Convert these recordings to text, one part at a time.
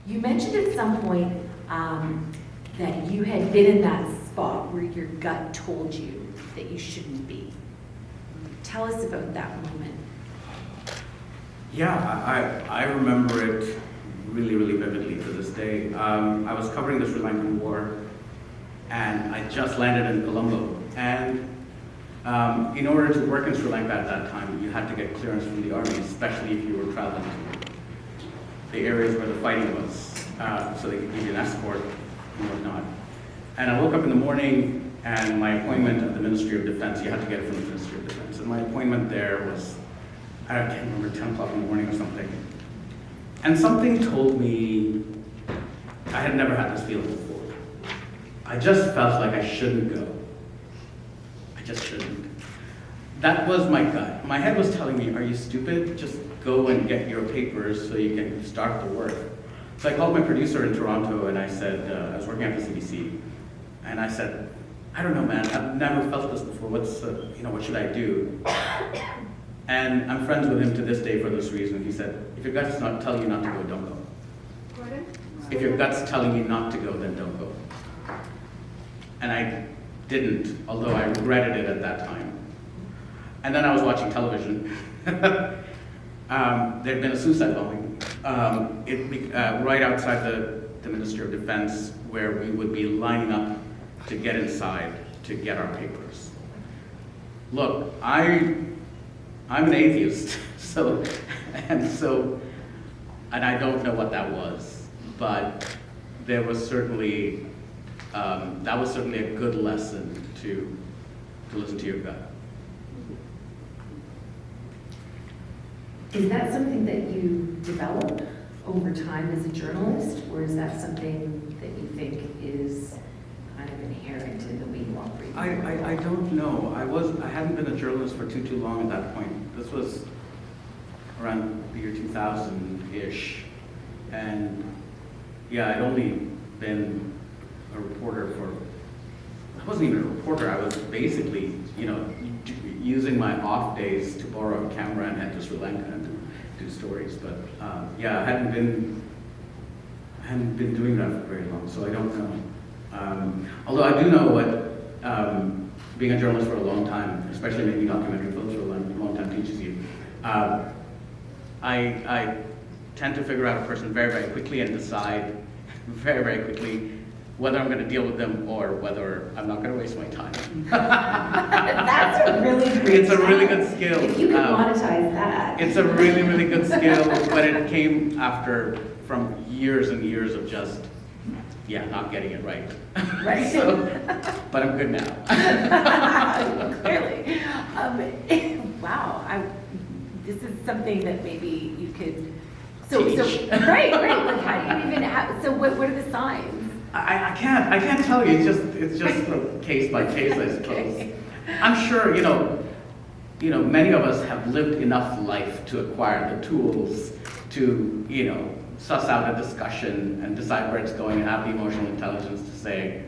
You mentioned at some point that you had been in that spot where your gut told you that you shouldn't be. Tell us about that moment. Yeah, I remember it really, really vividly to this day. I was covering the Sri Lankan War, and I just landed in Colombo. And in order to work in Sri Lanka at that time, you had to get clearance from the army, especially if you were traveling to the areas where the fighting was, so they could give you an escort and whatnot. And I woke up in the morning, and my appointment at the Ministry of Defense, you had to get it from the Ministry of Defense, and my appointment there was, I can't remember, 10 o'clock in the morning or something. And something told me, I had never had this feeling before. I just felt like I shouldn't go. I just shouldn't. That was my gut. My head was telling me, are you stupid? Just go and get your papers so you can start the work. So I called my producer in Toronto and I said, I was working at the CBC, and I said, I don't know, man, I've never felt this before. What should I do? And I'm friends with him to this day for this reason. He said, if your gut's not telling you not to go, don't go. Pardon? If your gut's telling you not to go, then don't go. And I didn't, although I regretted it at that time. And then I was watching television. There'd been a suicide bombing right outside the Ministry of Defense, where we would be lining up to get inside to get our papers. Look, I'm an atheist, and I don't know what that was, but there was certainly that was certainly a good lesson to listen to your gut. Is that something that you develop over time as a journalist, or is that something that you think is kind of inherent in the way you operate? I don't know. I hadn't been a journalist for too long at that point. This was around the year 2000-ish, and yeah, I'd only been a reporter I wasn't even a reporter. I was basically, using my off days to borrow a camera and head to Sri Lanka and do stories. But yeah, I hadn't been doing that for very long, so I don't know. Although I do know what being a journalist for a long time, especially making documentary films for a long time, teaches you. I tend to figure out a person very, very quickly and decide very, very quickly whether I'm going to deal with them or whether I'm not going to waste my time. That's a really great It's a really good skill. If you could monetize that. It's a really, really good skill, but it came from years and years of just, not getting it right. Right. But I'm good now. Clearly. Wow. This is something that maybe you could. Teach. Right. Like, how do you even have? So, what are the signs? I can't tell you. It's just case by case, I suppose. Okay. I'm sure many of us have lived enough life to acquire the tools to suss out a discussion and decide where it's going, and have the emotional intelligence to say,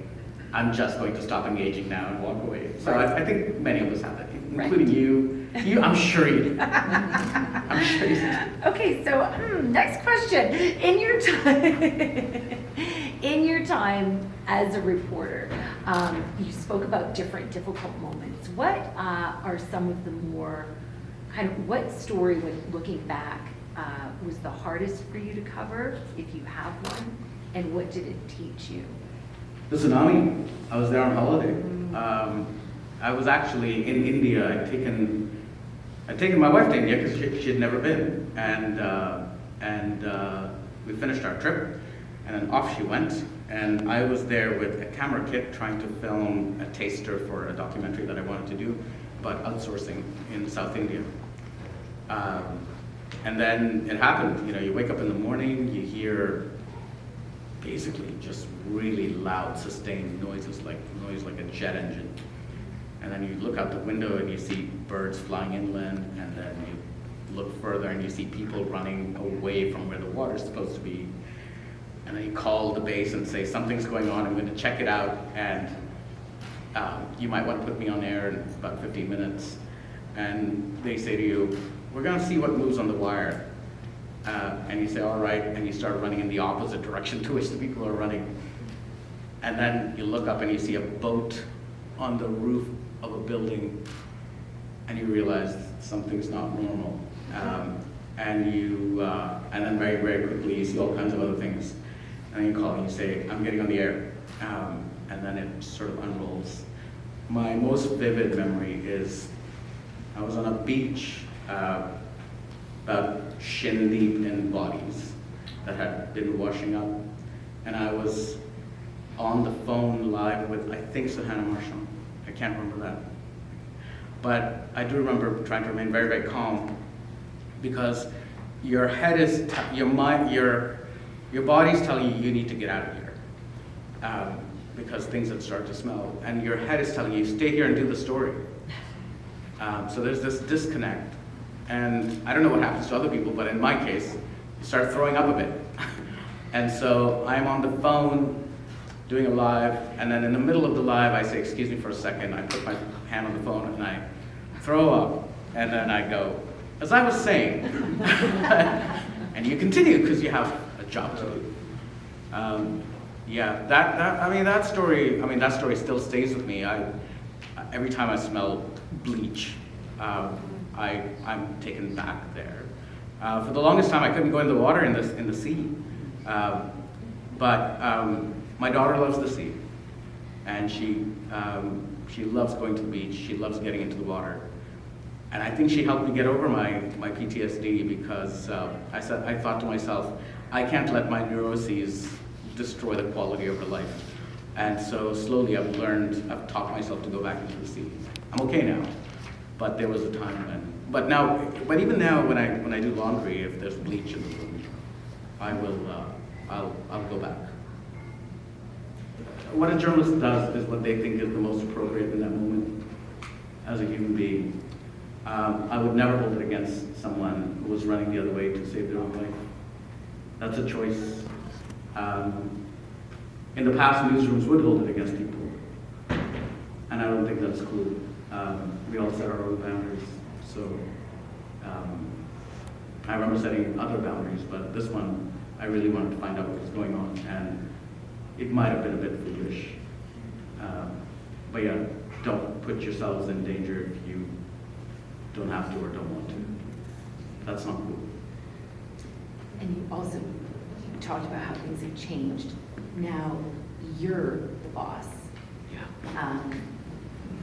I'm just going to stop engaging now and walk away. So I think many of us have that, including you. I'm sure you do. I'm sure you do. Okay, so next question. In your time as a reporter, you spoke about different difficult moments. What are some of the more what story, when looking back, was the hardest for you to cover, if you have one, and what did it teach you? The tsunami. I was there on holiday. I was actually in India. I'd taken my wife to India because she had never been, and we finished our trip, and then off she went, and I was there with a camera kit trying to film a taster for a documentary that I wanted to do about outsourcing in South India. And then it happened. You wake up in the morning, you hear basically just really loud, sustained noise like a jet engine. And then you look out the window and you see birds flying inland, and then you look further and you see people running away from where the water's supposed to be. And then you call the base and say, something's going on, I'm going to check it out, and you might want to put me on air in about 15 minutes. And they say to you, we're going to see what moves on the wire. and you say, all right, and you start running in the opposite direction to which the people are running. And then you look up and you see a boat on the roof of a building, and you realize something's not normal. And then very, very quickly you see all kinds of other things. And then you call and you say, I'm getting on the air. And then it sort of unrolls. My most vivid memory is I was on a beach about shin deep in bodies that had been washing up. And I was on the phone live with, I think, Suhana Marshall. I can't remember that. But I do remember trying to remain very, very calm, because your head is, your mind, your body's telling you need to get out of here, because things had started to smell, and your head is telling you stay here and do the story. So there's this disconnect, and I don't know what happens to other people, but in my case, you start throwing up a bit. And so I'm on the phone doing a live, and then in the middle of the live, I say, excuse me for a second. I put my hand on the phone and I throw up, and then I go, as I was saying, and you continue because you have a job to do. Yeah, that story still stays with me. Every time I smell bleach, I'm taken back there. For the longest time, I couldn't go in the water in the sea, but my daughter loves the sea, and she loves going to the beach. She loves getting into the water. And I think she helped me get over my PTSD, because I thought to myself, I can't let my neuroses destroy the quality of her life. And so slowly I've taught myself to go back into the sea. I'm okay now, but there was a time when, but even now when I do laundry, if there's bleach in the room, I'll go back. What a journalist does is what they think is the most appropriate in that moment as a human being. I would never hold it against someone who was running the other way to save their own life. That's a choice. In the past, newsrooms would hold it against people, and I don't think that's cool. We all set our own boundaries. So I remember setting other boundaries, but this one, I really wanted to find out what was going on, and it might have been a bit foolish. But yeah, don't put yourselves in danger if you don't have to or don't want to. That's not cool. And you also talked about how things have changed. Now you're the boss. Yeah.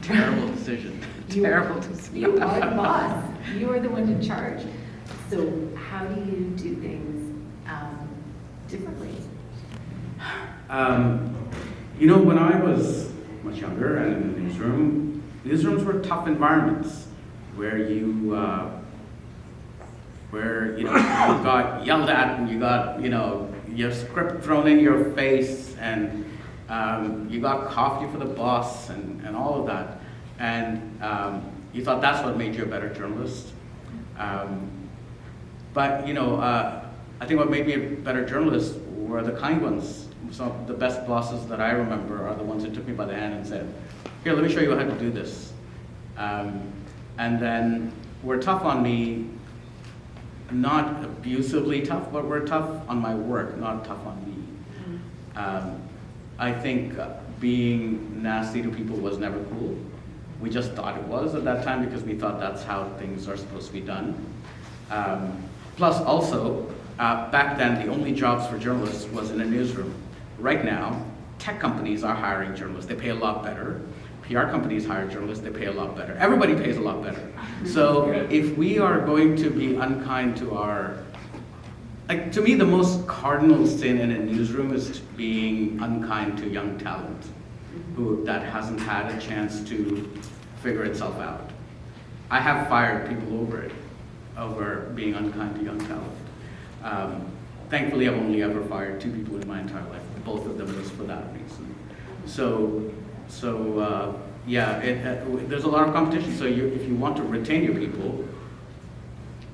Terrible decision. Terrible decision. You are the boss. You are the one in charge. So how do you do things differently? When I was much younger and in the newsroom, newsrooms were tough environments where you got yelled at, and you got your script thrown in your face, and you got coffee for the boss, and all of that, and you thought that's what made you a better journalist. But I think what made me a better journalist were the kind ones. Some of the best bosses that I remember are the ones who took me by the hand and said, "Here, let me show you how to do this." And then were tough on me, not abusively tough, but were tough on my work, not tough on me. I think being nasty to people was never cool. We just thought it was at that time because we thought that's how things are supposed to be done. Plus also, back then the only jobs for journalists was in a newsroom. Right now, tech companies are hiring journalists. They pay a lot better. PR companies hire journalists, they pay a lot better. Everybody pays a lot better. So if we are going to be unkind to to me, the most cardinal sin in a newsroom is being unkind to young talent that hasn't had a chance to figure itself out. I have fired people over being unkind to young talent. Thankfully, I've only ever fired 2 people in my entire life. Both of them was for that reason. There's a lot of competition. So if you want to retain your people,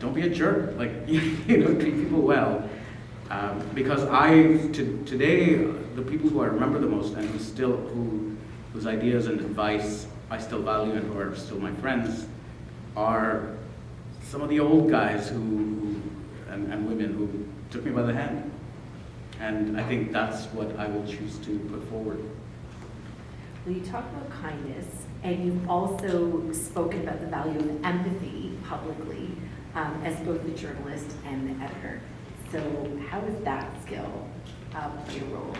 don't be a jerk. Treat people well. Because today, the people who I remember the most and whose ideas and advice I still value and who are still my friends are some of the old guys who and women who took me by the hand. And I think that's what I will choose to put forward. Well, you talk about kindness, and you've also spoken about the value of empathy publicly, as both the journalist and the editor. So how does that skill play a role?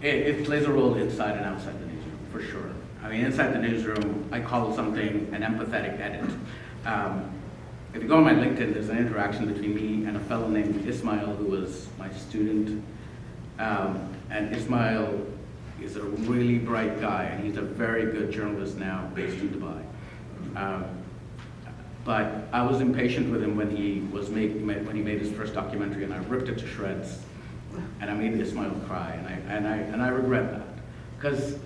It plays a role inside and outside the newsroom, for sure. I mean, inside the newsroom, I call something an empathetic edit. If you go on my LinkedIn, there's an interaction between me and a fellow named Ismail, who was my student. And Ismail is a really bright guy, and he's a very good journalist now, based in Dubai. But I was impatient with him when he made his first documentary, and I ripped it to shreds, and I made Ismail cry, and I regret that, because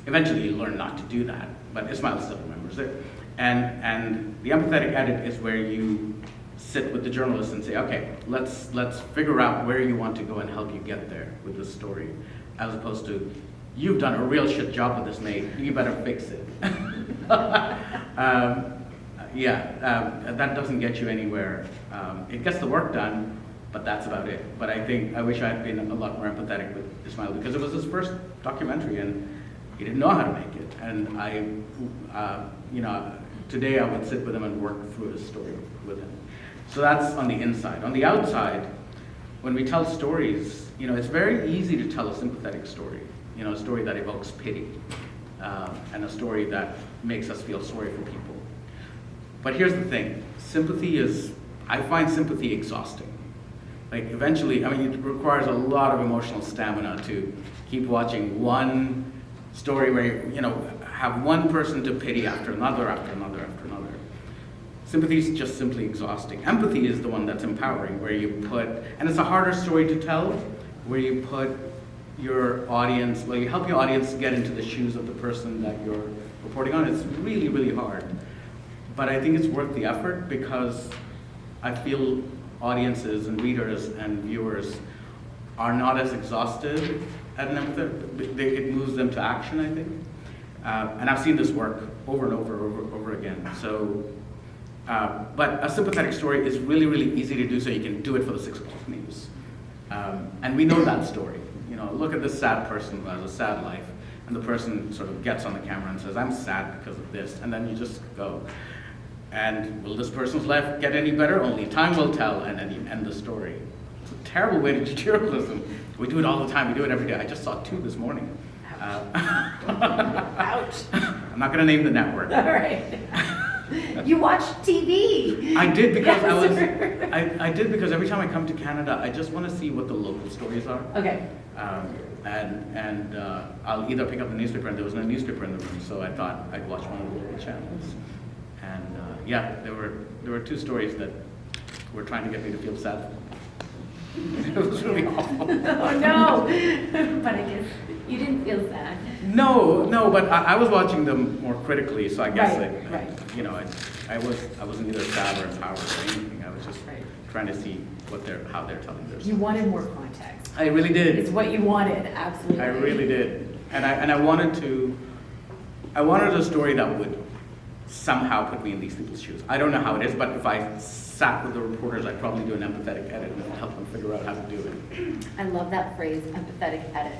eventually you learn not to do that, but Ismail still remembers it. And the empathetic edit is where you sit with the journalist and say, okay, let's figure out where you want to go and help you get there with this story, as opposed to, you've done a real shit job with this, mate, you better fix it. That doesn't get you anywhere. It gets the work done, but that's about it. But I wish I had been a lot more empathetic with Ismail, because it was his first documentary and he didn't know how to make it. And today I would sit with him and work through his story with him. So that's on the inside. On the outside, when we tell stories, it's very easy to tell a sympathetic story, a story that evokes pity, and a story that makes us feel sorry for people. But here's the thing, I find sympathy exhausting. Like eventually, it requires a lot of emotional stamina to keep watching one story where you have one person to pity after another, after another, after another. Sympathy is just simply exhausting. Empathy is the one that's empowering, where you put, and it's a harder story to tell, where you put your audience, you help your audience get into the shoes of the person that you're reporting on. It's really, really hard. But I think it's worth the effort, because I feel audiences and readers and viewers are not as exhausted at an empathetic. It moves them to action, I think. And I've seen this work over and over again. So, but a sympathetic story is really, really easy to do, so you can do it for the 6 o'clock news. And we know that story. Look at this sad person who has a sad life, and the person sort of gets on the camera and says, I'm sad because of this, and then you just go. And will this person's life get any better? Only time will tell, and then you end the story. It's a terrible way to do journalism. We do it all the time, we do it every day. I just saw 2 this morning. Ouch. I'm not going to name the network. All right. You watch TV. I did because I did because every time I come to Canada, I just want to see what the local stories are. Okay. And I'll either pick up the newspaper, and there was no newspaper in the room, so I thought I'd watch one of the local channels. And there were 2 stories that were trying to get me to feel sad. It was really awful. Oh no! But I guess you didn't feel sad. No, but I was watching them more critically, so I guess I wasn't either sad or empowered or anything. I was just trying to see how they're telling their story. You wanted more context. I really did. It's what you wanted, absolutely. I really did, and I wanted a story that would somehow put me in these people's shoes. I don't know how it is, but if I sat with the reporters, I'd probably do an empathetic edit and help them figure out how to do it. I love that phrase, empathetic edit.